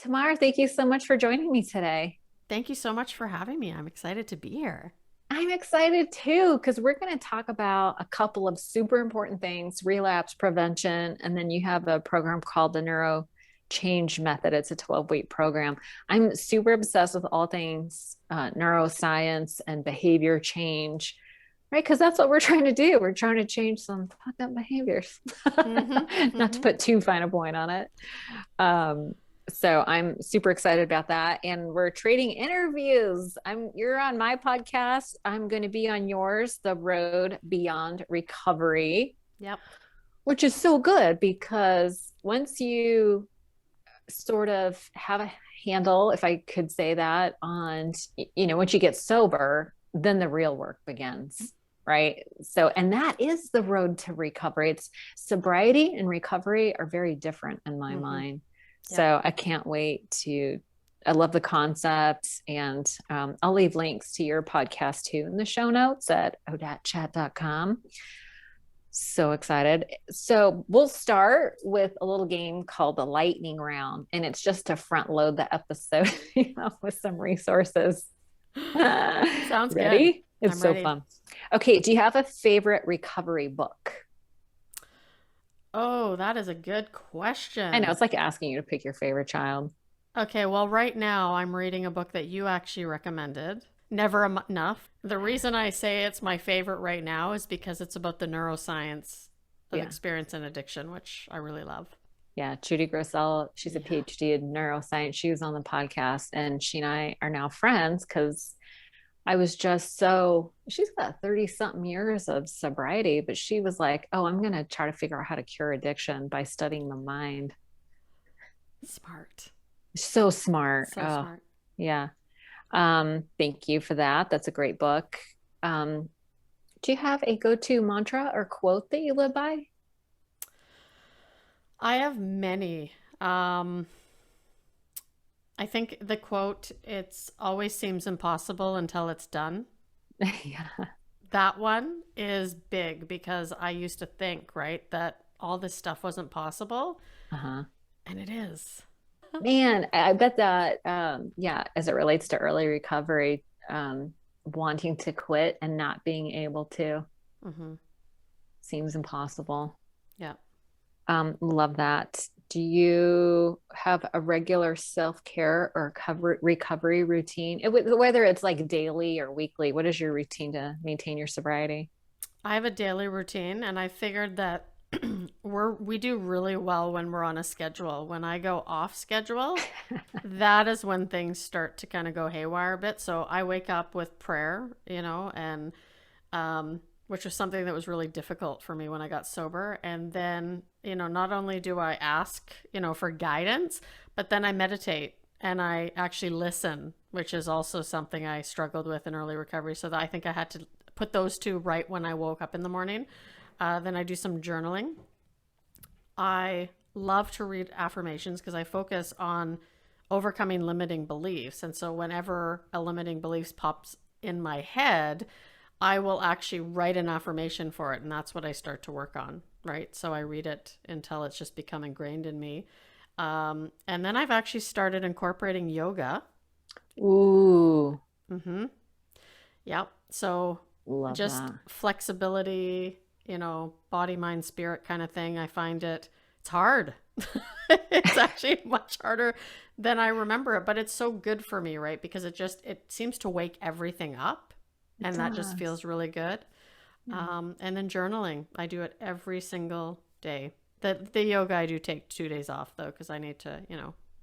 Tamar, thank you so much for joining me today. Thank you so much for having me. I'm excited to be here. I'm excited too, because we're going to talk about a couple of super important things, relapse prevention, and then you have a program called the Neuro Change Method. It's a 12-week program. I'm super obsessed with all things neuroscience and behavior change, right? Because that's what we're trying to do. We're trying to change some fucked up behaviors, Mm-hmm. not to Mm-hmm. put too fine a point on it. Um, so I'm super excited about that. And we're trading interviews. You're on my podcast. I'm going to be on yours, The Road Beyond Recovery, Yep. which is so good because once you sort of have a handle, if I could say that, on, once you get sober, then the real work begins. Right. So, and that is the road to recovery. It's sobriety and recovery are very different in my Mm-hmm. mind. Yep. So I can't wait I love the concept. And I'll leave links to your podcast too in the show notes at odatchat.com. So excited. So we'll start with a little game called the lightning round, and it's just to front load the episode with some resources. Sounds good. Ready? It's I'm so ready. fun. Okay, do you have a favorite recovery book? Oh, that is a good I know question. it's like asking you to pick your favorite child. Okay, well, right now I'm reading a book that you actually recommended, Never Enough. The reason I say it's my favorite right now is because it's about the neuroscience of Yeah. experience and addiction, which I really love. Yeah, Judy Grissel, she's a Yeah. PhD in neuroscience. She was on the podcast and she and I are now friends because I was just she's got 30 something years of sobriety, but she was like, oh, I'm going to try to figure out how to cure addiction by studying the mind. Smart. So smart. So Oh, smart. yeah. Thank you for that. That's a great book. Um, do you have a go-to mantra or quote that you live by? I have many. I think the quote, it's always seems impossible until it's done. Yeah. That one is big because I used to think, right, that all this stuff wasn't possible, Uh-huh. and it is. Man, I bet that, yeah, as it relates to early recovery, wanting to quit and not being able to Mm-hmm. seems impossible. Yeah. Love that. Do you have a regular self-care or recovery routine? Whether it's like daily or weekly, what is your routine to maintain your sobriety? I have a daily routine, and I figured that we do really well when we're on a schedule. When I go off schedule, that is when things start to kind of go haywire a bit. So I wake up with prayer, and which was something that was really difficult for me when I got sober. And then, not only do I ask, for guidance, but then I meditate and I actually listen, which is also something I struggled with in early recovery. So that I think I had to put those two right when I woke up in the morning. Then I do some journaling. I love to read affirmations because I focus on overcoming limiting beliefs. And so whenever a limiting belief pops in my head, I will actually write an affirmation for it. And that's what I start to work on, right? So I read it until it's just become ingrained in me. And then I've actually started incorporating yoga. Ooh, Mm-hmm. Yep. So love just that. flexibility, body, mind, spirit kind of thing. It's hard. It's actually much harder than I remember it, but it's so good for me, right? Because it seems to wake everything up, It and that just does. feels really good. Yeah. And then journaling, I do it every single day. The yoga I do take 2 days off though, because I need to,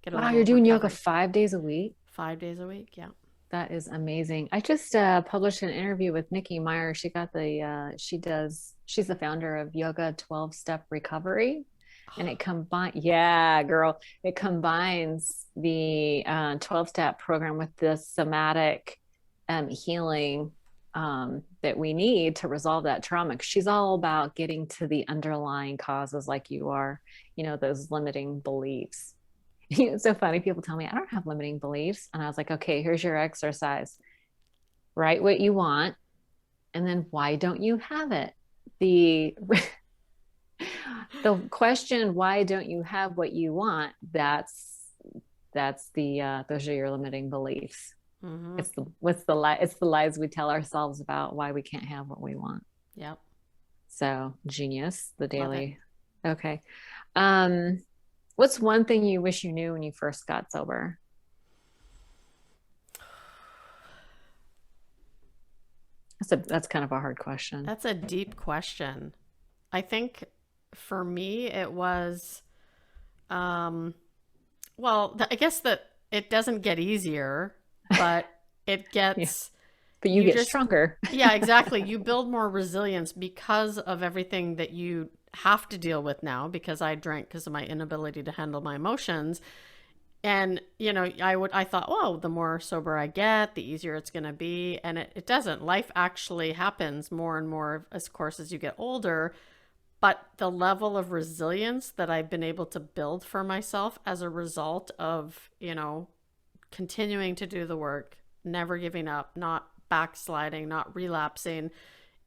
get a Wow, you're little doing yoga recovery. 5 days a week? 5 days a week, yeah. That is amazing. I just published an interview with Nikki Meyer. She's the founder of Yoga 12-Step Recovery. And yeah, girl, it combines the 12-step program with the somatic healing that we need to resolve that trauma. 'Cause she's all about getting to the underlying causes like you are, those limiting beliefs. It's so funny. People tell me, I don't have limiting beliefs. And I was like, okay, here's your exercise. Write what you want. And then why don't you have it? The the question, why don't you have what you want? That's that's the those are your limiting beliefs. Mm-hmm. It's the lies we tell ourselves about why we can't have what we want. Yep. So genius, the Love it. daily. Okay. Um, what's one thing you wish you knew when you first got sober? That's kind of a hard question. That's a deep question. I think for me, it was, um, well, I guess that it doesn't get easier, but it Yeah, gets, but you you get just, stronger. yeah, exactly. You build more resilience because of everything that you have to deal with now, because I drank because of my inability to handle my emotions. And, I thought, oh, the more sober I get, the easier it's going to be. And it doesn't. Life actually happens more and more, of course, as you get older. But the level of resilience that I've been able to build for myself as a result of, continuing to do the work, never giving up, not backsliding, not relapsing,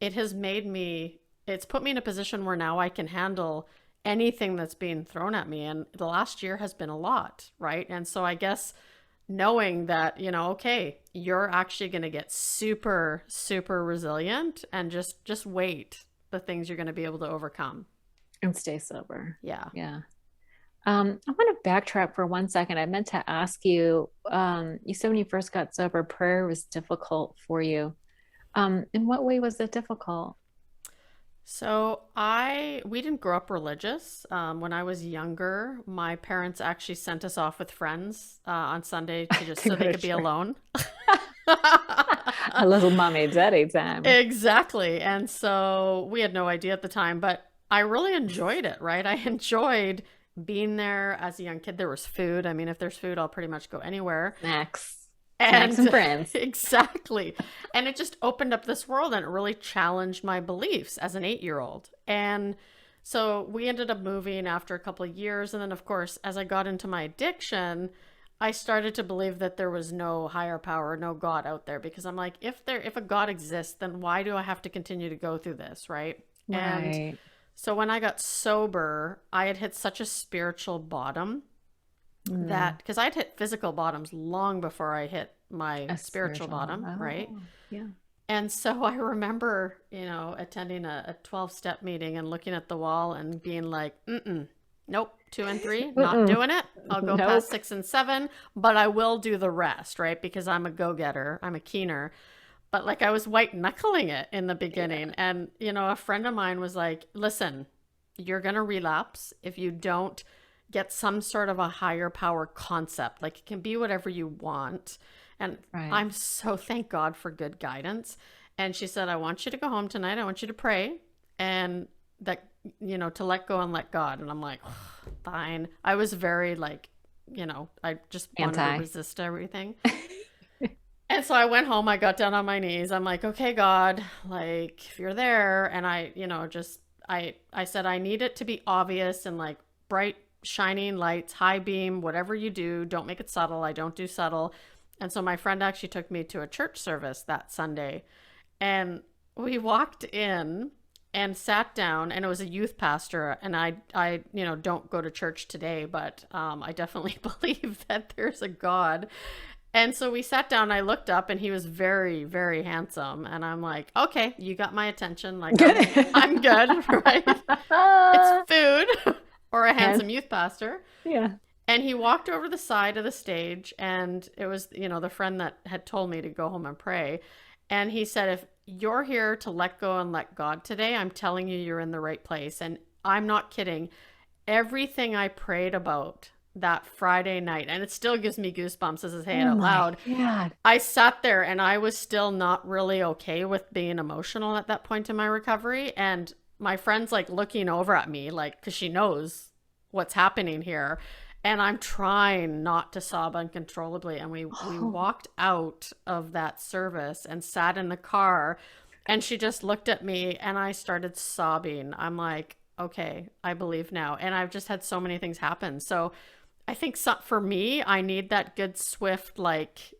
it's put me in a position where now I can handle anything that's being thrown at me. And the last year has been a lot, right? And so I guess knowing that, okay, you're actually going to get super, super resilient, and just wait the things you're going to be able to overcome. And stay sober. Yeah. Yeah. I want to backtrack for 1 second. I meant to ask you, you said when you first got sober, prayer was difficult for you. In what way was it difficult? So we didn't grow up religious. When I was younger, my parents actually sent us off with friends on Sunday to just To so go they to could be church. alone. A little mommy daddy time. Exactly. And so we had no idea at the time, but I really enjoyed it, right? I enjoyed being there as a young kid. There was food. I mean, if there's food, I'll pretty much go anywhere. Snacks. Snacks and And friends. exactly. And it just opened up this world, and it really challenged my beliefs as an 8-year-old. And so we ended up moving after a couple of years. And then, of course, as I got into my addiction, I started to believe that there was no higher power, no God out there, because I'm like, if a God exists, then why do I have to continue to go through this, right? And Right. so when I got sober, I had hit such a spiritual bottom Mm, that, because I'd hit physical bottoms long before I hit my a spiritual spiritual. bottom, right? Oh, yeah. And so I remember, attending a 12-step meeting and looking at the wall and being like, nope, 2 and 3, not Mm-mm. doing it. I'll go past Nope. 6 and 7, but I will do the rest, right? Because I'm a go-getter, I'm a keener. But like I was white knuckling it in the Yeah. beginning. And, a friend of mine was like, listen, you're going to relapse if you don't get some sort of a higher power concept. Like it can be whatever you want. And Right. I'm so thank God for good guidance. And she said, I want you to go home tonight. I want you to pray and that, to let go and let God. And I'm like, oh, fine. I was very like, I just wanted to Anti. resist everything. And so I went home, I got down on my knees. I'm like, okay, God, like if you're there, and I said I need it to be obvious and like bright shining lights, high beam, whatever you do, don't make it subtle. I don't do subtle. And so my friend actually took me to a church service that Sunday. And we walked in and sat down, and it was a youth pastor. And I don't go to church today, but I definitely believe that there's a God. And so we sat down, I looked up, and he was very, very handsome. And I'm like, okay, you got my attention. Like I'm good, right? It's food or a And handsome youth pastor. yeah. And he walked over the side of the stage, and it was, the friend that had told me to go home and pray. And he said, if you're here to let go and let God today, I'm telling you, you're in the right place. And I'm not kidding. Everything I prayed about that Friday night, and it still gives me goosebumps as I say it Oh out my loud. God. I sat there and I was still not really okay with being emotional at that point in my recovery. And my friend's like looking over at me, like, because she knows what's happening here. And I'm trying not to sob uncontrollably. And we Oh, walked out of that service and sat in the car. And she just looked at me and I started sobbing. I'm like, okay, I believe now. And I've just had so many things happen. So I think for me, I need that good, swift, like,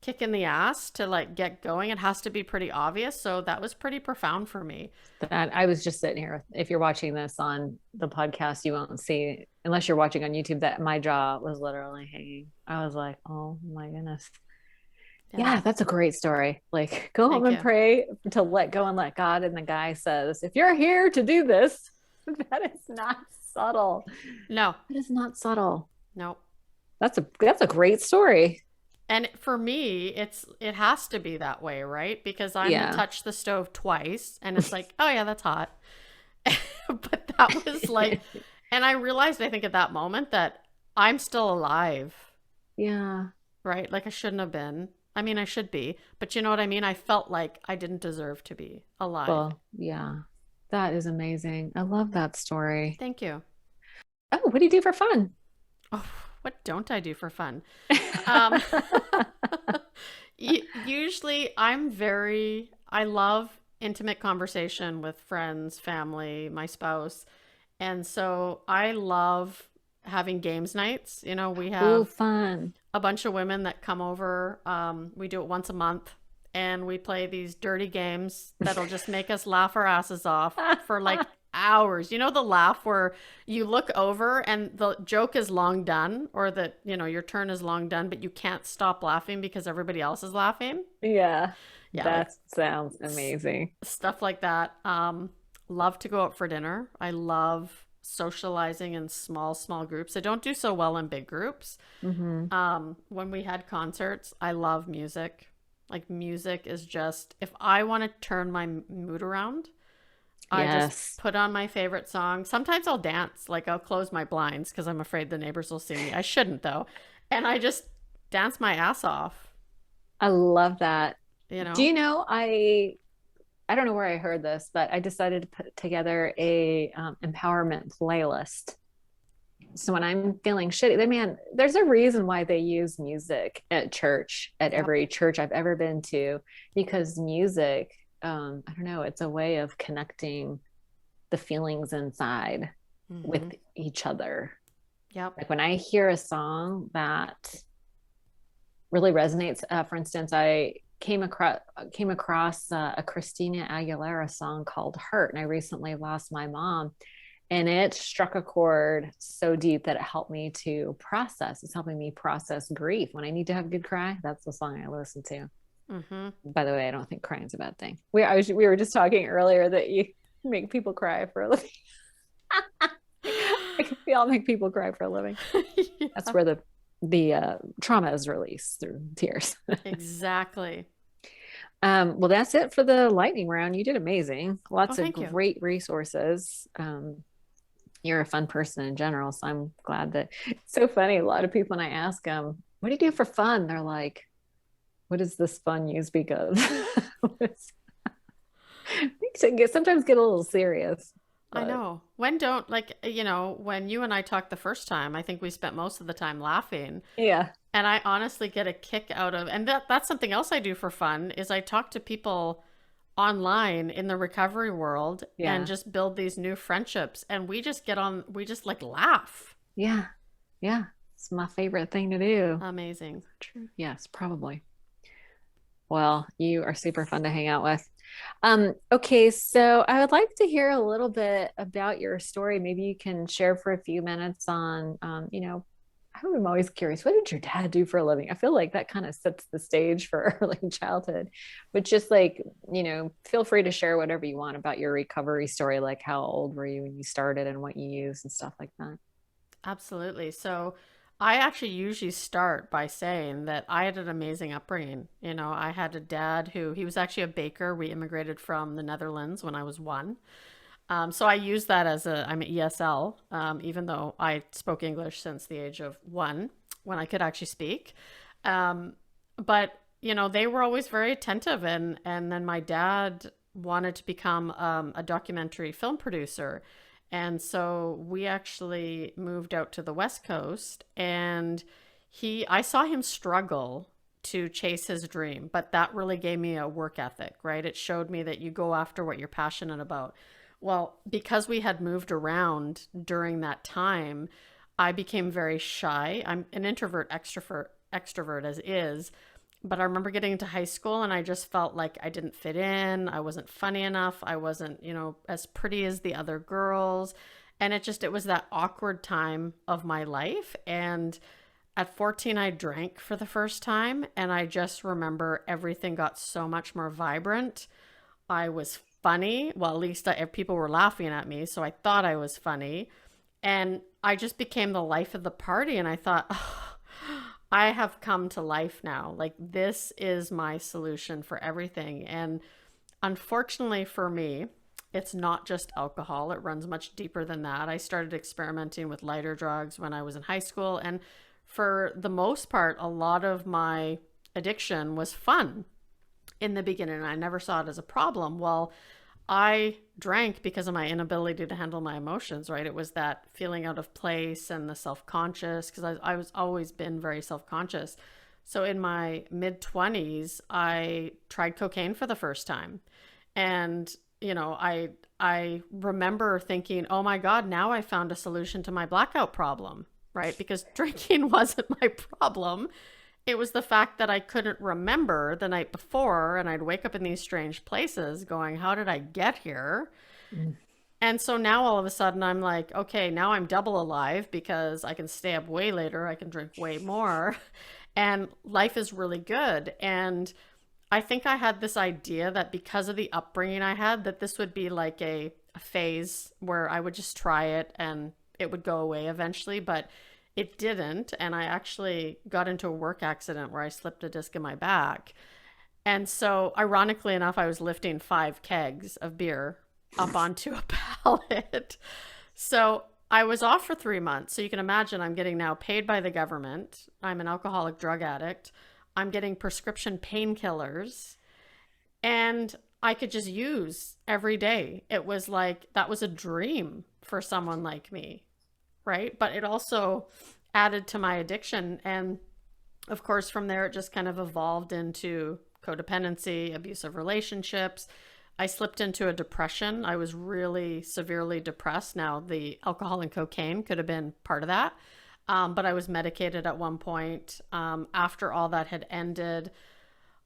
kick in the ass to like get going. It has to be pretty obvious. So that was pretty profound for me. That I was just sitting here. If you're watching this on the podcast, you won't see, unless you're watching on YouTube, that my jaw was literally hanging. I was like, oh my goodness. Yeah, that's a great story. Like, go home and pray to let go and let God. And the guy says, if you're here to do this, that is not subtle. No, it is not subtle. No. That's a great story. And for me, it has to be that way, right? Because I'm gonna touch the stove twice and it's like, oh yeah, that's hot. But that was like, and I realized, I think at that moment, that I'm still alive. Yeah. Right? Like I shouldn't have been. I mean, I should be, but you know what I mean? I felt like I didn't deserve to be alive. Well, yeah. That is amazing. I love that story. Thank you. Oh, what do you do for fun? Oh, what don't I do for fun? Usually I love intimate conversation with friends, family, my spouse. And so I love having games nights. You know, we have fun. A bunch of women that come over. We do it once a month and we play these dirty games that'll just make us laugh our asses off for like hours. You know, the laugh where you look over and the joke is long done, or that, you know, your turn is long done, but you can't stop laughing because everybody else is laughing. Yeah. That sounds amazing. Stuff like that. Love to go out for dinner. I love socializing in small groups. I don't do so well in big groups. Mm-hmm. When we had concerts, I love music. Like music is just, if I want to turn my mood around, I just put on my favorite song. Sometimes I'll dance, like I'll close my blinds because I'm afraid the neighbors will see me. I shouldn't though. And I just dance my ass off. I love that. You know? Do you know, I don't know where I heard this, but I decided to put together a empowerment playlist. So when I'm feeling shitty, man, there's a reason why they use music at church, at every church I've ever been to, because music, I don't know, it's a way of connecting the feelings inside with each other. Yep. Like when I hear a song that really resonates, for instance, I came across a Christina Aguilera song called Hurt, and I recently lost my mom, and it struck a chord so deep that it helped me to process. It's helping me process grief. When I need to have a good cry, that's the song I listen to. By the way, I don't think crying is a bad thing. We were just talking earlier that you make people cry for a living. We all make people cry for a living. Yeah. That's where the trauma is released through tears. Exactly. Well, that's it for the lightning round. You did amazing. Lots of great resources. You're a fun person in general, so I'm glad that it's so funny. A lot of people, when I ask them, what do you do for fun? They're like, what is this fun you speak of? Sometimes get a little serious. But... I know. When you and I talked the first time, I think we spent most of the time laughing. Yeah. And I honestly get a kick out of, and that's something else I do for fun, is I talk to people online in the recovery world and just build these new friendships. And we just like laugh. Yeah. Yeah. It's my favorite thing to do. Amazing. True. Yes, probably. Well, you are super fun to hang out with. Okay, so I would like to hear a little bit about your story. Maybe you can share for a few minutes on, I'm always curious, what did your dad do for a living? I feel like that kind of sets the stage for early childhood, but just like, feel free to share whatever you want about your recovery story, like how old were you when you started and what you used and stuff like that. Absolutely. So I actually usually start by saying that I had an amazing upbringing. I had a dad he was actually a baker. We immigrated from the Netherlands when I was 1. So I use that I'm an ESL, even though I spoke English since the age of 1 when I could actually speak. But, they were always very attentive. And then my dad wanted to become a documentary film producer. And so we actually moved out to the West Coast, and I saw him struggle to chase his dream, but that really gave me a work ethic, right? It showed me that you go after what you're passionate about. Well, because we had moved around during that time, I became very shy. I'm an introvert, extrovert as is. But I remember getting into high school and I just felt like I didn't fit in. I wasn't funny enough. I wasn't, as pretty as the other girls. And it was that awkward time of my life. And at 14, I drank for the first time. And I just remember everything got so much more vibrant. I was funny. Well, at least people were laughing at me. So I thought I was funny. And I just became the life of the party. And I thought, oh, I have come to life now. Like, this is my solution for everything. And unfortunately for me, it's not just alcohol. It runs much deeper than that. I started experimenting with lighter drugs when I was in high school. And for the most part, a lot of my addiction was fun in the beginning. I never saw it as a problem. Well, I drank because of my inability to handle my emotions, right? It was that feeling out of place and the self-conscious, because I was always been very self-conscious. So in my mid-20s, I tried cocaine for the first time. And, I remember thinking, oh my God, now I found a solution to my blackout problem, right? Because drinking wasn't my problem. It was the fact that I couldn't remember the night before, and I'd wake up in these strange places going, how did I get here? Mm. And so now all of a sudden I'm like, okay, now I'm double alive because I can stay up way later. I can drink way more. And life is really good. And I think I had this idea that because of the upbringing I had, that this would be like a phase where I would just try it and it would go away eventually. But it didn't. And I actually got into a work accident where I slipped a disc in my back. And so, ironically enough, I was lifting 5 kegs of beer up onto a pallet. So I was off for 3 months. So you can imagine I'm getting now paid by the government. I'm an alcoholic drug addict. I'm getting prescription painkillers. And I could just use every day. It was like, that was a dream for someone like me, right? But it also added to my addiction. And of course, from there, it just kind of evolved into codependency, abusive relationships. I slipped into a depression. I was really severely depressed. Now, the alcohol and cocaine could have been part of that. But I was medicated at one point. After all that had ended,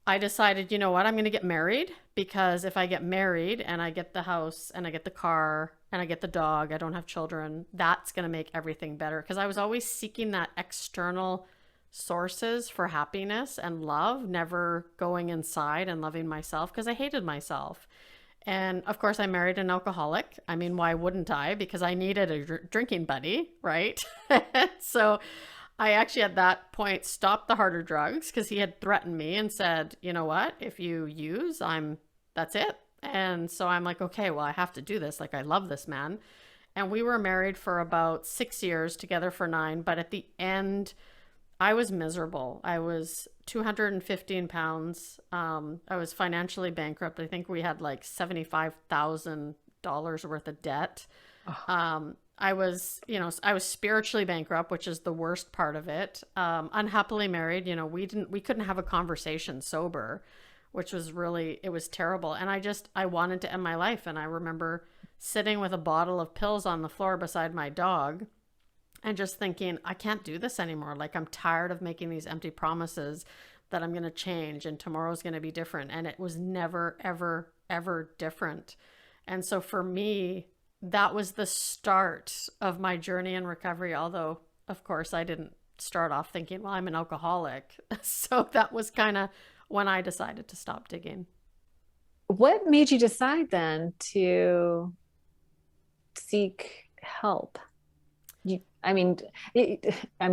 I decided, you know what, I'm going to get married, because if I get married and I get the house and I get the car and I get the dog, I don't have children, that's going to make everything better. Because I was always seeking that external sources for happiness and love, never going inside and loving myself, because I hated myself. And of course, I married an alcoholic. I mean, why wouldn't I? Because I needed a drinking buddy, right? So I actually at that point stopped the harder drugs, because he had threatened me and said, you know what, if you use, that's it. And so I'm like, okay, well, I have to do this. Like, I love this man. And we were married for about 6 years, together for 9. But at the end, I was miserable. I was 215 pounds. I was financially bankrupt. I think we had like $75,000 worth of debt. Oh. I was spiritually bankrupt, which is the worst part of it. Unhappily married. We couldn't have a conversation sober, which was it was terrible. And I wanted to end my life. And I remember sitting with a bottle of pills on the floor beside my dog and just thinking, I can't do this anymore. Like, I'm tired of making these empty promises that I'm going to change and tomorrow's going to be different. And it was never, ever, ever different. And so for me, that was the start of my journey in recovery. Although, of course, I didn't start off thinking, well, I'm an alcoholic. So that was kind of when I decided to stop digging. What made you decide then to seek help? I'm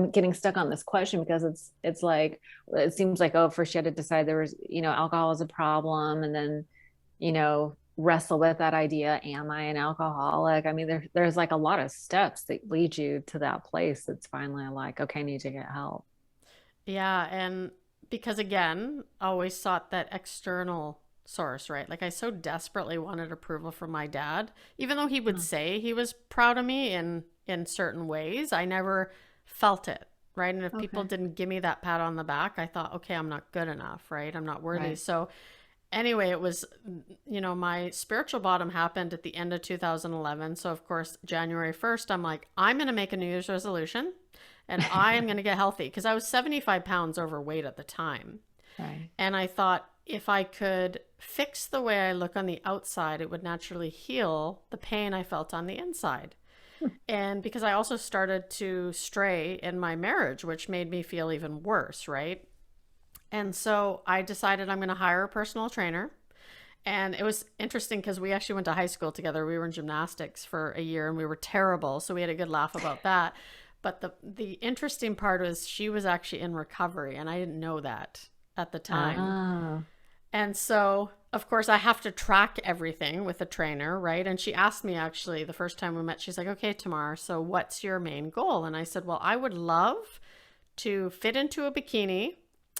getting stuck on this question because it's like, it seems like, oh, first you had to decide there was, alcohol is a problem, and then, wrestle with that idea. Am I an alcoholic? I mean, there's like a lot of steps that lead you to that place. That's finally like, okay, I need to get help. Yeah. And because again, I always sought that external source, right? Like, I so desperately wanted approval from my dad, even though he would say he was proud of me in certain ways. I never felt it, right? And if people didn't give me that pat on the back, I thought, okay, I'm not good enough, right? I'm not worthy. Right. So anyway, it was, my spiritual bottom happened at the end of 2011. So of course, January 1st, I'm like, I'm going to make a New Year's resolution and I am going to get healthy, because I was 75 pounds overweight at the time. Right. And I thought if I could fix the way I look on the outside, it would naturally heal the pain I felt on the inside. And because I also started to stray in my marriage, which made me feel even worse, right? And so I decided I'm going to hire a personal trainer. And it was interesting because we actually went to high school together. We were in gymnastics for a year and we were terrible. So we had a good laugh about that. But the interesting part was she was actually in recovery and I didn't know that at the time. Ah. And so, of course, I have to track everything with a trainer, right? And she asked me actually the first time we met, she's like, okay, Tamar, so what's your main goal? And I said, well, I would love to fit into a bikini,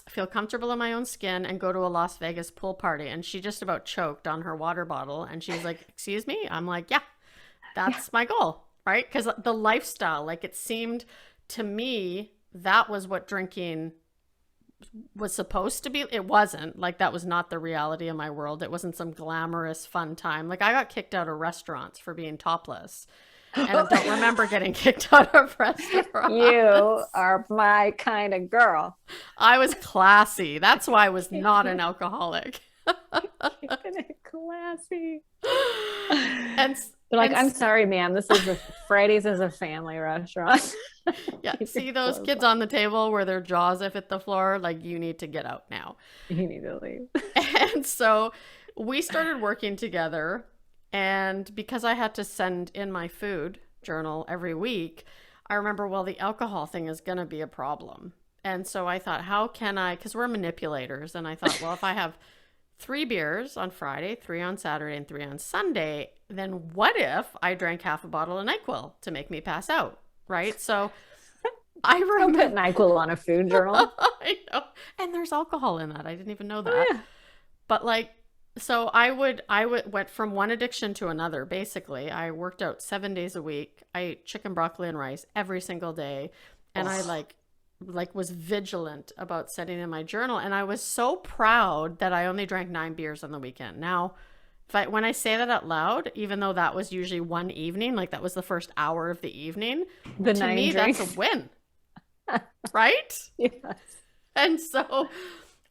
feel comfortable in my own skin, and go to a Las Vegas pool party. And she just about choked on her water bottle. And she's like, excuse me? I'm like, yeah, that's my goal, right? Because the lifestyle, like it seemed to me, that was what drinking was supposed to be. It wasn't. Like that was not the reality of my world. It wasn't some glamorous fun time. Like I got kicked out of restaurants for being topless. And I don't remember getting kicked out of restaurants. You are my kind of girl. I was classy. That's why I was not an alcoholic. Classy. And they're like, I'm sorry, ma'am. Friday's is a family restaurant. Yeah. See those kids on the table where their jaws have hit the floor? Like, you need to get out now. You need to leave. And so we started working together. And because I had to send in my food journal every week, I remember, well, the alcohol thing is going to be a problem. And so I thought, how can I, because we're manipulators. And I thought, well, if I have 3 beers on Friday, 3 on Saturday, and 3 on Sunday, then what if I drank half a bottle of NyQuil to make me pass out? Right. So I remember. Don't put NyQuil on a food journal. I know. And there's alcohol in that. I didn't even know that. Oh, yeah. But like, so I went from one addiction to another. Basically, I worked out 7 days a week. I ate chicken, broccoli, and rice every single day. And I like was vigilant about setting in my journal. And I was so proud that I only drank 9 beers on the weekend. Now, when I say that out loud, even though that was usually one evening, like that was the first hour of the evening, to me, that's a win. Right? Yes. And so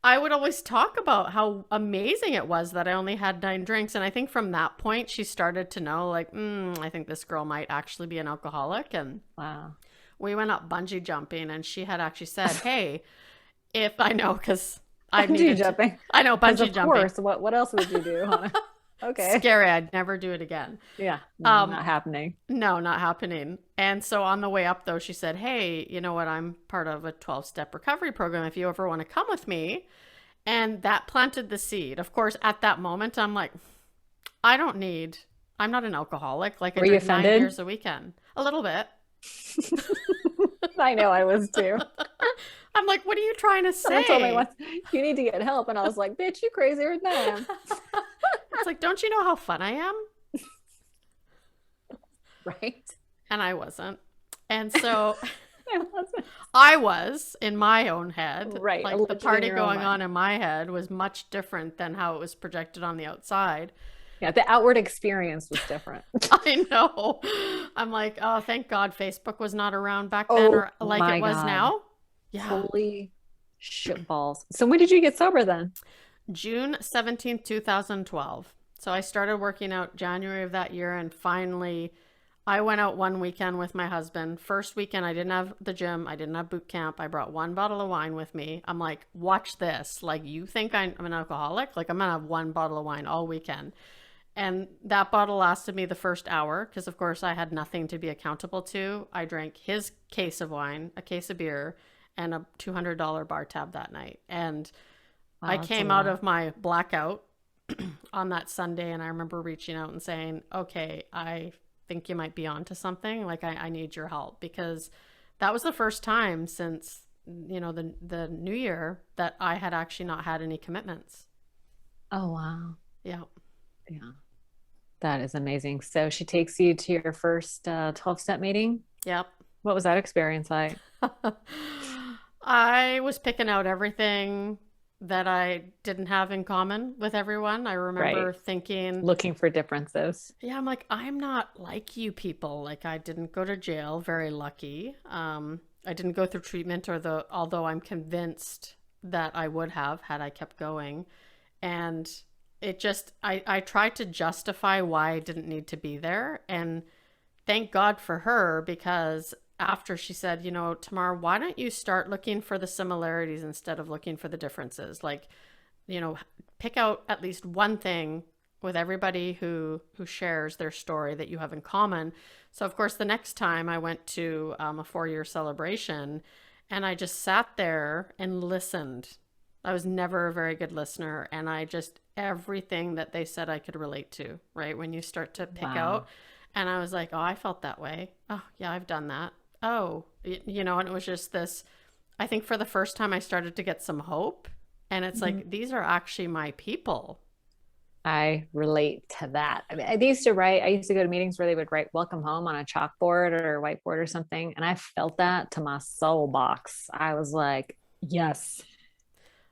I would always talk about how amazing it was that I only had 9 drinks. And I think from that point, she started to know, like, I think this girl might actually be an alcoholic. And wow. We went up bungee jumping, and she had actually said, hey, if I know, because I bungee jumping. I know, bungee jumping. Of course. What else would you do? Huh? Okay. Scary. I'd never do it again. Yeah. Not happening. No, not happening. And so on the way up, though, she said, hey, you know what? I'm part of a 12-step recovery program. If you ever want to come with me. And that planted the seed. Of course, at that moment, I'm like, I'm not an alcoholic. Like I drink 9 beers a weekend. A little bit. I know I was too. I'm like, what are you trying to say? Someone told me once, you need to get help. And I was like, bitch, you crazier than I am. It's like, don't you know how fun I am? Right. And I wasn't. And so I was in my own head. Right. Like the party going on in my head was much different than how it was projected on the outside. Yeah, the outward experience was different. I know. I'm like, oh, thank God Facebook was not around back then, or like it was now. Yeah. Holy shit balls. So when did you get sober then? June 17th, 2012. So I started working out January of that year, and finally I went out one weekend with my husband. First weekend, I didn't have the gym. I didn't have boot camp. I brought 1 bottle of wine with me. I'm like, watch this. Like, you think I'm an alcoholic? Like, I'm going to have 1 bottle of wine all weekend. And that bottle lasted me the first hour because, of course, I had nothing to be accountable to. I drank his case of wine, a case of beer, and a $200 bar tab that night. And I came out of my blackout on that Sunday, and I remember reaching out and saying, okay, I think you might be onto something. Like, I need your help, because that was the first time since, the new year that I had actually not had any commitments. Oh, wow. Yeah. Yeah. That is amazing. So she takes you to your first 12-step meeting? Yep. What was that experience like? I was picking out everything that I didn't have in common with everyone. I remember thinking, looking for differences. Yeah, I'm like, I'm not like you people. Like, I didn't go to jail, very lucky. I didn't go through treatment, although I'm convinced that I would have had I kept going. And it just, I tried to justify why I didn't need to be there. And thank God for her, because after she said, you know, Tamar, why don't you start looking for the similarities instead of looking for the differences? Like, you know, pick out at least one thing with everybody who shares their story that you have in common. So of course, the next time I went to a 4-year celebration, and I just sat there and listened. I was never a very good listener, and I just, everything that they said I could relate to, right? When you start to pick Wow. out, and I was like, oh, I felt that way. Oh, yeah, I've done that. Oh, you know, and it was just this, I think for the first time I started to get some hope, and it's Mhm. like, these are actually my people. I relate to that. I mean, I used to go to meetings where they would write welcome home on a chalkboard or whiteboard or something. And I felt that to my soul box. I was like, yes.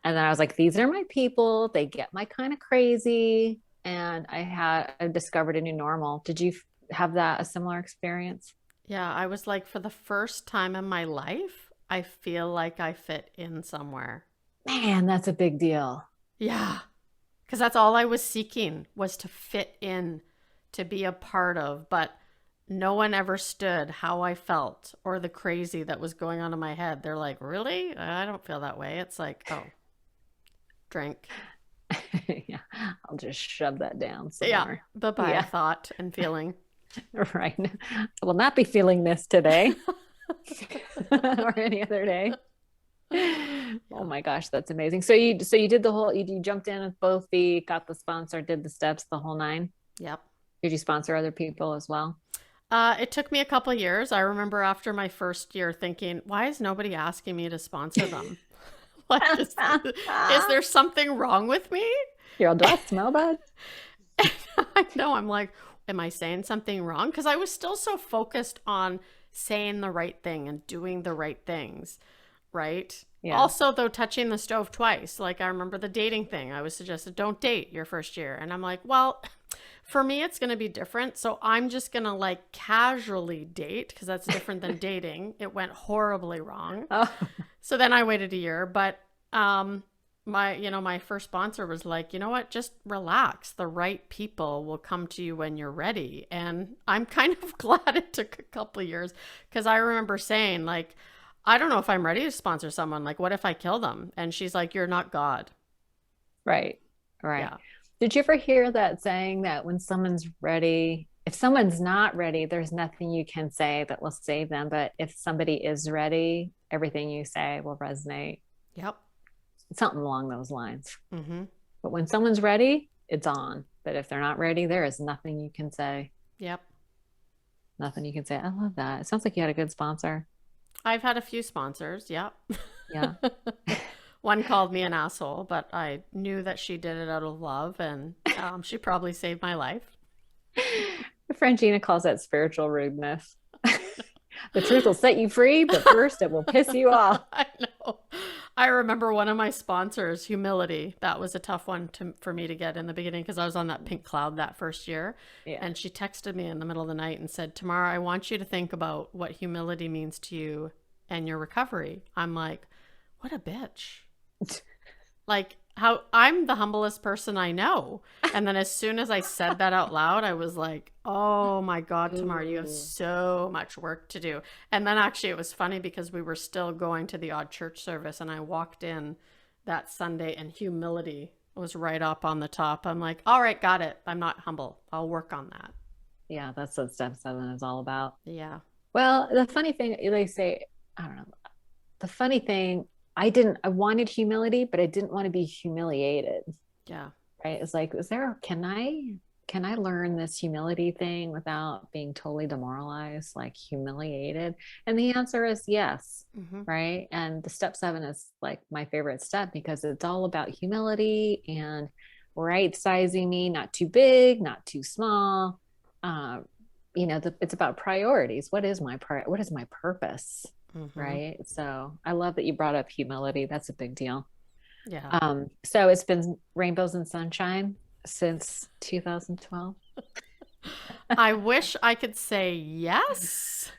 And then I was like, these are my people. They get my kind of crazy. And I discovered a new normal. Did you have a similar experience? Yeah, I was like, for the first time in my life, I feel like I fit in somewhere. Man, that's a big deal. Yeah, because that's all I was seeking, was to fit in, to be a part of. But no one ever stood how I felt or the crazy that was going on in my head. They're like, really? I don't feel that way. It's like, oh, drink. Yeah, I'll just shove that down some Yeah. more. Bye bye, Yeah, thought and feeling. right. I will not be feeling this today or any other day. Oh Yeah. my gosh, that's amazing. So you did you jumped in with both got the sponsor, did the steps, the whole nine. Yep. Did you sponsor other people as well? It took me a couple of years. I remember after my first year thinking, why is nobody asking me to sponsor them? Like, is there something wrong with me? You're all, do I smell bad? I know. I'm like, am I saying something wrong? Because I was still so focused on saying the right thing and doing the right things, right? Yeah. Also, though, touching the stove twice. Like, I remember the dating thing. I was suggested, don't date your first year. And I'm like, well, for me, it's going to be different. So I'm just going to like casually date, because that's different than dating. It went horribly wrong. Oh, So then I waited a year, but my first sponsor was like, you know what, just relax. The right people will come to you when you're ready. And I'm kind of glad it took a couple of years, because I remember saying, like, I don't know if I'm ready to sponsor someone. Like, what if I kill them? And she's like, you're not God. right. Right. Yeah. Did you ever hear that saying that when someone's ready, if someone's not ready, there's nothing you can say that will save them. But if somebody is ready, everything you say will resonate. Yep. Something along those lines. Mm-hmm. But when someone's ready, it's on. But if they're not ready, there is nothing you can say. Yep. Nothing you can say. I love that. It sounds like you had a good sponsor. I've had a few sponsors. Yep. Yeah. One called me an asshole, but I knew that she did it out of love, and she probably saved my life. Frangina calls that spiritual rudeness. The truth will set you free, but first it will piss you off. I know. I remember one of my sponsors, humility. That was a tough one for me to get in the beginning, because I was on that pink cloud that first year. Yeah. And she texted me in the middle of the night and said, Tamar, I want you to think about what humility means to you and your recovery. I'm like, what a bitch. Like, how I'm the humblest person I know. And then as soon as I said that out loud, I was like, oh my God, Tamar, you have so much work to do. And then actually it was funny, because we were still going to the odd church service, and I walked in that Sunday and humility was right up on the top. I'm like, all right, got it. I'm not humble. I'll work on that. Yeah, that's what step 7 is all about. Yeah. Well, the funny thing, they say, I don't know. The funny thing, I wanted humility, but I didn't want to be humiliated. Yeah. Right. It's like, can I learn this humility thing without being totally demoralized, like humiliated? And the answer is yes. Mm-hmm. Right. And the step 7 is like my favorite step, because it's all about humility and right sizing me, not too big, not too small. It's about priorities. What is my purpose? Mm-hmm. Right. So I love that you brought up humility. That's a big deal. Yeah. So it's been rainbows and sunshine since 2012. I wish I could say yes,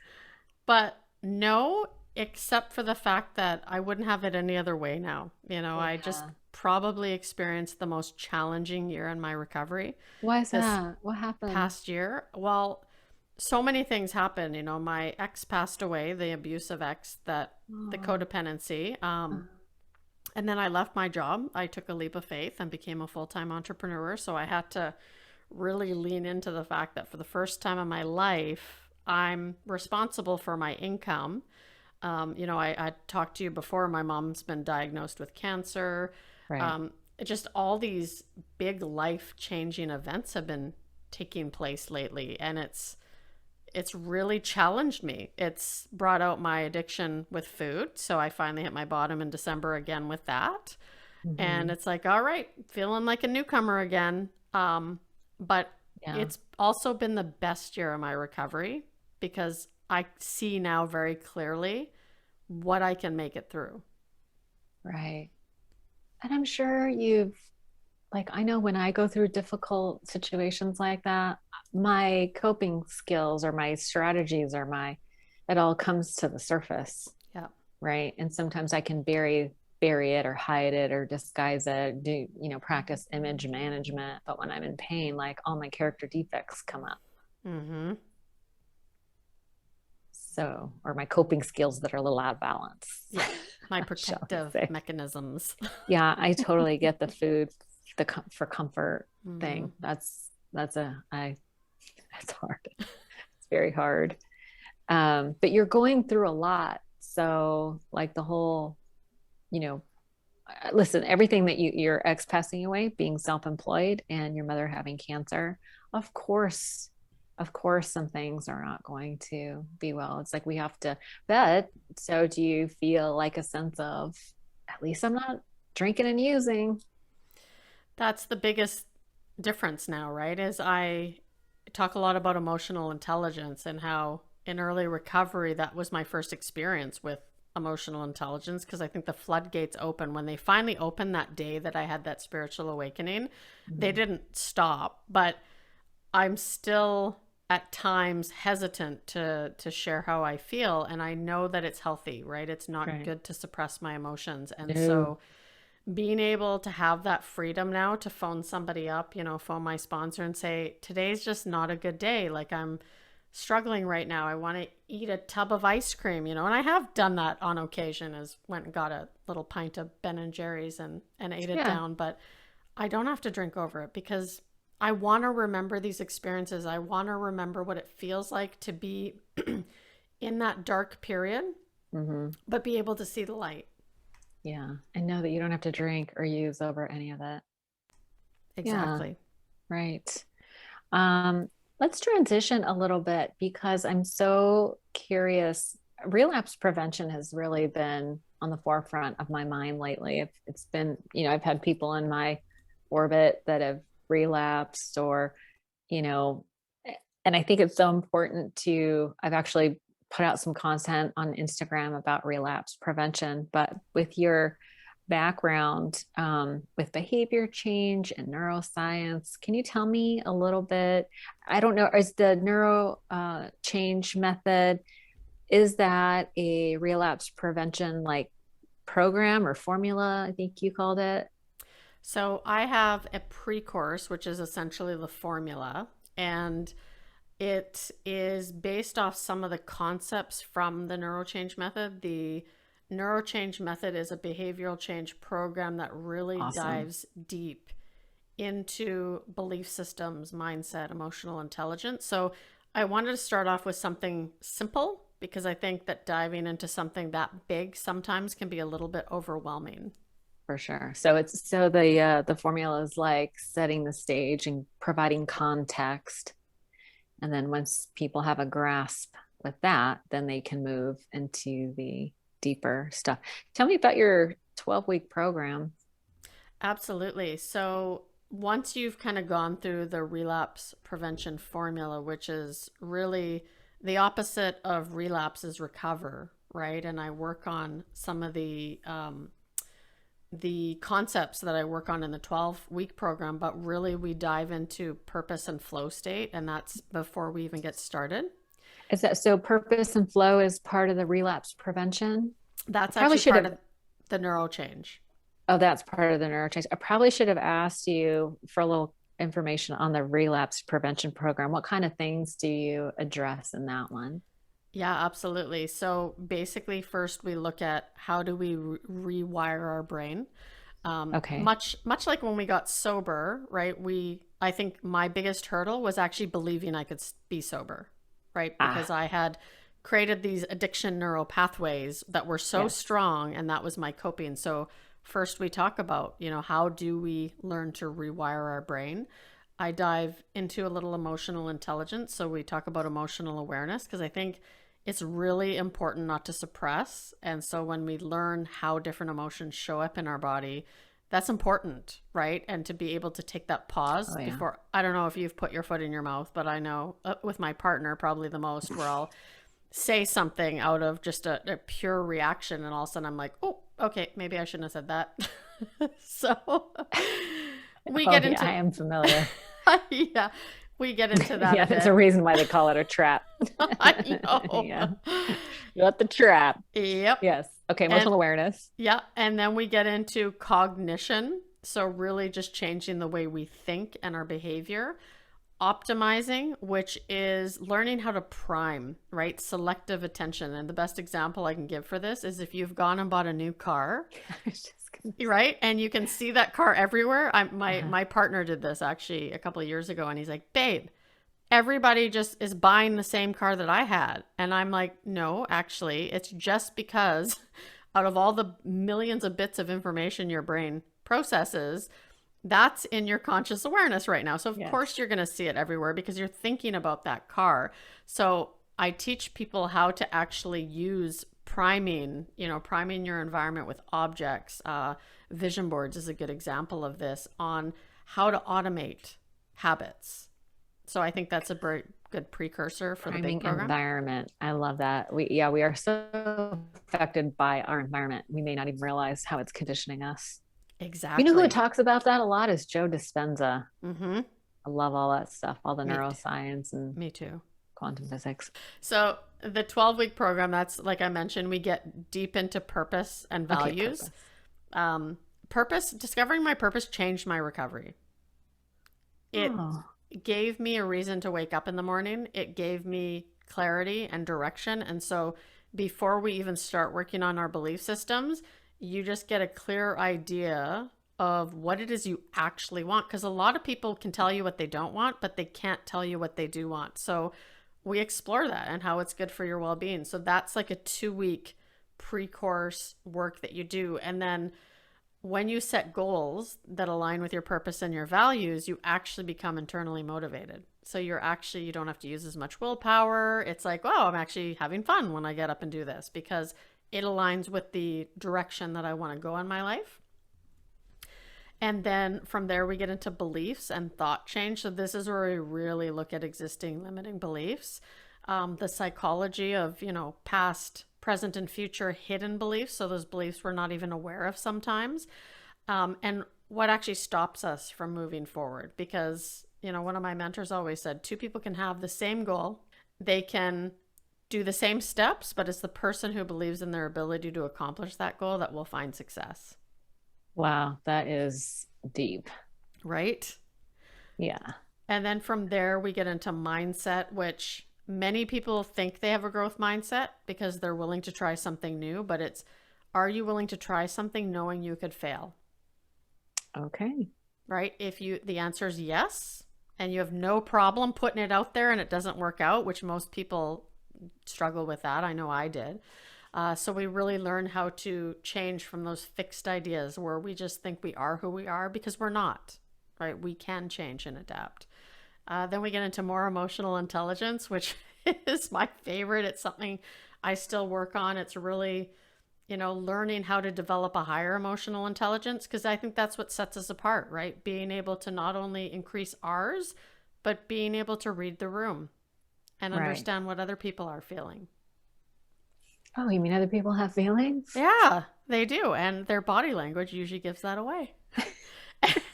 but no, except for the fact that I wouldn't have it any other way now. I just Yeah. probably experienced the most challenging year in my recovery Why is this that? What happened? past year. Well, so many things happened. My ex passed away, the abusive ex, the Oh, codependency. uh, And then I left my job. I took a leap of faith and became a full-time entrepreneur. So I had to really lean into the fact that for the first time in my life, I'm responsible for my income. I talked to you before. My mom's been diagnosed with cancer. right. Um, just all these big life changing events have been taking place lately, and it's really challenged me. It's brought out my addiction with food. So I finally hit my bottom in December again with that. And Hmm. it's like, all right, feeling like a newcomer again. But Yeah, it's also been the best year of my recovery because I see now very clearly what I can make it through. right. And I'm sure you've, like, I know when I go through difficult situations like that, my coping skills or my strategies or it all comes to the surface, Yeah. right? And sometimes I can bury it or hide it or disguise it, practice image management. But when I'm in pain, like all my character defects come up. Mm-hmm. So, or my coping skills that are a little out of balance, Yeah. My shall we protective say. mechanisms. Yeah, I totally get the food, for comfort Mm-hmm. thing. That's hard. It's very hard. But you're going through a lot. So like the whole, you know, listen, everything that your ex passing away, being self-employed and your mother having cancer, of course, some things are not going to be well. It's like we have to, but so do you feel like a sense of, at least I'm not drinking and using? That's the biggest difference now, right? Is I talk a lot about emotional intelligence and how in early recovery, that was my first experience with emotional intelligence because I think the floodgates open when they finally opened that day that I had that spiritual awakening. They Mhm. didn't stop, but I'm still at times hesitant to share how I feel, and I know that it's healthy, right? It's not Right. good to suppress my emotions. And No. so being able to have that freedom now to phone somebody up, phone my sponsor and say, today's just not a good day. Like I'm struggling right now. I want to eat a tub of ice cream, and I have done that on occasion as went and got a little pint of Ben and Jerry's and ate it Yeah. down. But I don't have to drink over it because I want to remember these experiences. I want to remember what it feels like to be in that dark period, Hmm. but be able to see the light. Yeah. And know that you don't have to drink or use over any of it. Yeah. Exactly. Right. Um, let's transition a little bit because I'm so curious. Relapse prevention has really been on the forefront of my mind lately. It's been, I've had people in my orbit that have relapsed or, you know, and I think it's so important I've actually put out some content on Instagram about relapse prevention, but with your background with behavior change and neuroscience, can you tell me a little bit? I don't know, is the neuro change method, is that a relapse prevention like program or formula? I think you called it. So I have a pre course, which is essentially the formula, and it is based off some of the concepts from the neurochange method. The neurochange method is a behavioral change program that really Awesome. dives deep into belief systems, mindset, emotional intelligence. So I wanted to start off with something simple because I think that diving into something that big sometimes can be a little bit overwhelming. For sure. So the formula is like setting the stage and providing context. And then once people have a grasp with that, then they can move into the deeper stuff. Tell me about your 12-week program. Absolutely. So once you've kind of gone through the relapse prevention formula, which is really the opposite of relapse is recover, right? And I work on some of the concepts that I work on in the 12-week program, but really we dive into purpose and flow state, and that's before we even get started. Is that so? Purpose and flow is part of the relapse prevention. That's Probably actually should part have. of the neuro change. Oh, that's part of the neurochange. I probably should have asked you for a little information on the relapse prevention program. What kind of things do you address in that one? Yeah, absolutely. So basically, first we look at how do we rewire our brain. Okay. Much like when we got sober, right? I think my biggest hurdle was actually believing I could be sober, right? Because Ah, I had created these addiction neural pathways that were so yes. strong, and that was my coping. So first we talk about, how do we learn to rewire our brain? I dive into a little emotional intelligence. So we talk about emotional awareness because I think it's really important not to suppress. And so when we learn how different emotions show up in our body, that's important, right? And to be able to take that pause Oh, yeah. before, I don't know if you've put your foot in your mouth, but I know with my partner, probably the most, where I'll say something out of just a pure reaction. And all of a sudden I'm like, oh, okay, maybe I shouldn't have said that. So we Oh, get yeah. into, I am familiar. yeah, we get into that a Yeah. There's a bit. reason why they call it a trap. I know. Yeah. You let the trap. Yep. Yes. Okay. And Emotional awareness. yeah, and then we get into cognition. So really just changing the way we think and our behavior. Optimizing, which is learning how to prime, right? Selective attention. And the best example I can give for this is if you've gone and bought a new car, I was just gonna right? And you can see that car everywhere. My uh-huh. my partner did this actually a couple of years ago, and he's like, "Babe, everybody just is buying the same car that I had." And I'm like, "No, actually, it's just because out of all the millions of bits of information your brain processes, that's in your conscious awareness right now. So of Yes. course you're going to see it everywhere because you're thinking about that car." So I teach people how to actually use priming, priming your environment with objects. Vision boards is a good example of this on how to automate habits. So I think that's a very good precursor for the big Priming program. environment. I love that. We are so affected by our environment. We may not even realize how it's conditioning us. You know who Exactly. talks about that a lot is Joe Dispenza. Mm-hmm. I love all that stuff, all the Me, neuroscience and me too. quantum physics. So the 12-week program, that's like I mentioned, we get deep into purpose and Okay, values. purpose. Discovering my purpose changed my recovery. It Oh, gave me a reason to wake up in the morning. It gave me clarity and direction. And so before we even start working on our belief systems, you just get a clear idea of what it is you actually want. Because a lot of people can tell you what they don't want, but they can't tell you what they do want. So we explore that and how it's good for your well being. So that's like a 2-week pre course work that you do. And then when you set goals that align with your purpose and your values, you actually become internally motivated. So you don't have to use as much willpower. It's like, oh, I'm actually having fun when I get up and do this because it aligns with the direction that I want to go in my life. And then from there, we get into beliefs and thought change. So this is where we really look at existing limiting beliefs, the psychology of, past, present, and future hidden beliefs. So those beliefs we're not even aware of sometimes. And what actually stops us from moving forward. Because, one of my mentors always said, two people can have the same goal. They can do the same steps, but it's the person who believes in their ability to accomplish that goal that will find success. wow, that is deep. Right? Yeah. And then from there, we get into mindset, which many people think they have a growth mindset because they're willing to try something new, but it's, are you willing to try something knowing you could fail? Okay. Right? The answer is yes, and you have no problem putting it out there and it doesn't work out, which most people struggle with that. I know I did. So we really learn how to change from those fixed ideas where we just think we are who we are because we're not, right? We can change and adapt. Then we get into more emotional intelligence, which is my favorite. It's something I still work on. It's really, learning how to develop a higher emotional intelligence because I think that's what sets us apart, right? Being able to not only increase ours, but being able to read the room and Right. understand what other people are feeling. Oh, you mean other people have feelings? Yeah, they do. And their body language usually gives that away.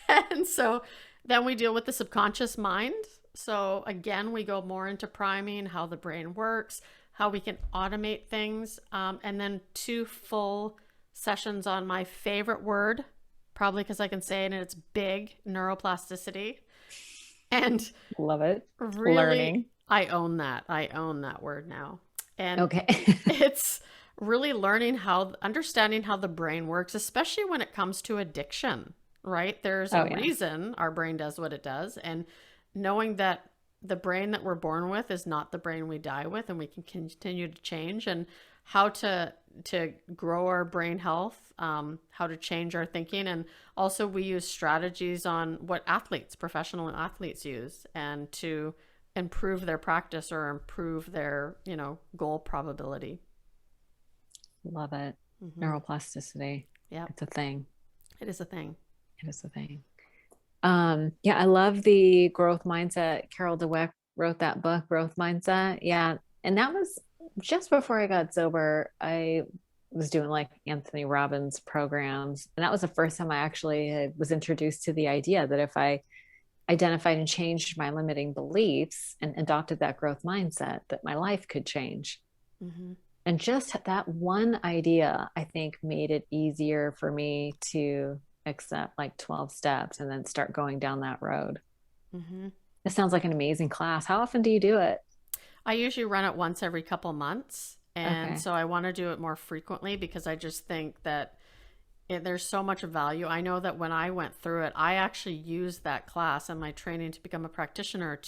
And so then we deal with the subconscious mind. So again, we go more into priming, how the brain works, how we can automate things, and then 2 full sessions on my favorite word, probably because I can say it and it's big, neuroplasticity. And Love it. really, Learning. I own that. I own that word now. And Okay. it's really understanding how the brain works, especially when it comes to addiction, right? There's a Oh yeah. reason our brain does what it does. And knowing that the brain that we're born with is not the brain we die with, and we can continue to change, and how to grow our brain health, how to change our thinking. And also we use strategies on what professional athletes use, and to improve their practice or improve their, goal probability. Love it. Mm-hmm. Neuroplasticity. Yeah, It's a thing. it is a thing. It is a thing. Yeah, I love the growth mindset. Carol Dweck wrote that book, Growth Mindset. Yeah. And that was just before I got sober. I was doing like Anthony Robbins programs. And that was the first time I actually was introduced to the idea that if I identified and changed my limiting beliefs and adopted that growth mindset, that my life could change. Mm-hmm. And just that one idea, I think, made it easier for me to accept like 12 steps and then start going down that road. Mm-hmm. It sounds like an amazing class. How often do you do it? I usually run it once every couple months. And Okay. so I want to do it more frequently because I just think that there's so much value. I know that when I went through it, I actually used that class and my training to become a practitioner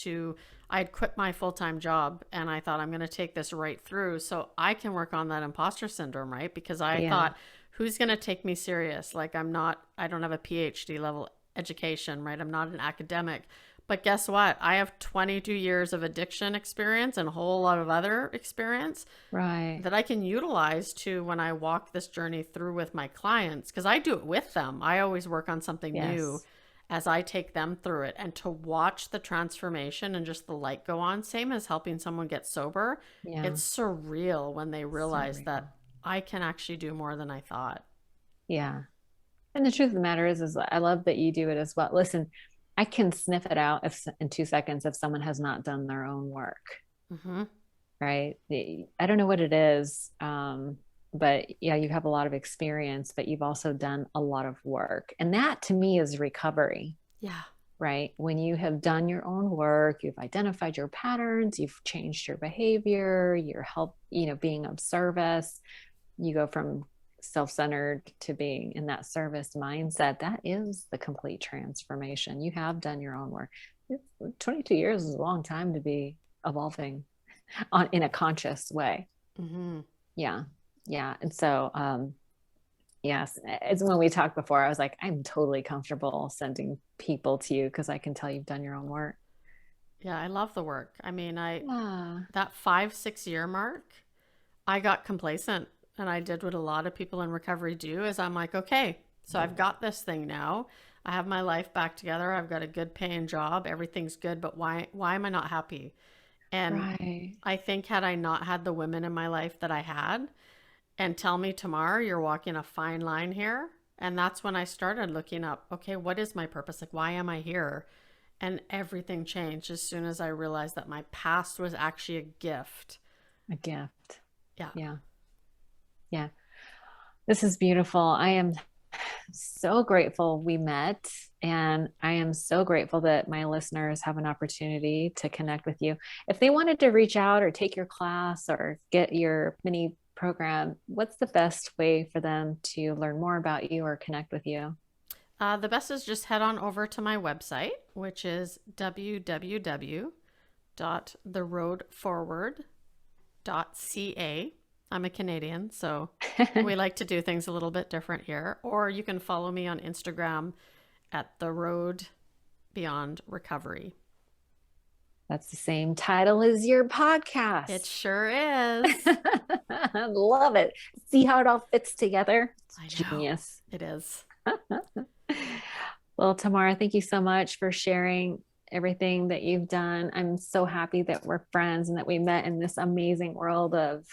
I had quit my full-time job and I thought I'm going to take this right through so I can work on that imposter syndrome, right? Because I Yeah. thought, who's going to take me serious? Like I don't have a PhD level education, right? I'm not an academic. But guess what? I have 22 years of addiction experience and a whole lot of other experience Right. that I can utilize to when I walk this journey through with my clients, because I do it with them. I always work on something new Yes. as I take them through it, and to watch the transformation and just the light go on, same as helping someone get sober. Yeah. It's surreal when they So realize real. that I can actually do more than I thought. Yeah. And the truth of the matter is I love that you do it as well. Listen, I can sniff it out if in 2 seconds if someone has not done their own work, Mm-hmm. right? I don't know what it is, but yeah, you have a lot of experience, but you've also done a lot of work. And that to me is recovery, Yeah. right? When you have done your own work, you've identified your patterns, you've changed your behavior, your help, being of service, you go from self-centered to being in that service mindset. That is the complete transformation. You have done your own work. 22 years is a long time to be evolving in a conscious way. Mm-hmm. Yeah. Yeah. And so yes, it's when we talked before, I was like, I'm totally comfortable sending people to you because I can tell you've done your own work. Yeah, I love the work. I mean, Yeah. that 5-6 year mark, I got complacent and I did what a lot of people in recovery do is I'm like, okay, so I've got this thing now. I have my life back together. I've got a good paying job. Everything's good, but why am I not happy? And Right. I think had I not had the women in my life that I had and tell me, Tamar, you're walking a fine line here. And that's when I started looking up, okay, what is my purpose? Like, why am I here? And everything changed as soon as I realized that my past was actually a gift. A gift. Yeah. Yeah. Yeah. This is beautiful. I am so grateful we met. And I am so grateful that my listeners have an opportunity to connect with you. If they wanted to reach out or take your class or get your mini program, what's the best way for them to learn more about you or connect with you? The best is just head on over to my website, which is www.theroadforward.ca. I'm a Canadian, so we like to do things a little bit different here. Or you can follow me on Instagram at The Road Beyond Recovery. That's the same title as your It podcast. sure is. I love it. See how it all fits together? It's I know. genius. It is. Well, Tamara, thank you so much for sharing everything that you've done. I'm so happy that we're friends and that we met in this amazing world of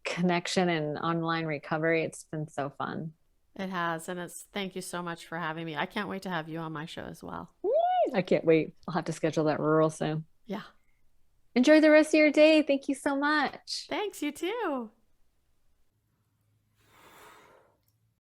connection and online recovery. It's been so fun. It has. And thank you so much for having me. I can't wait to have you on my show as well. I can't wait. I'll have to schedule that real soon. Yeah. Enjoy the rest of your day. Thank you so much. Thanks, you too.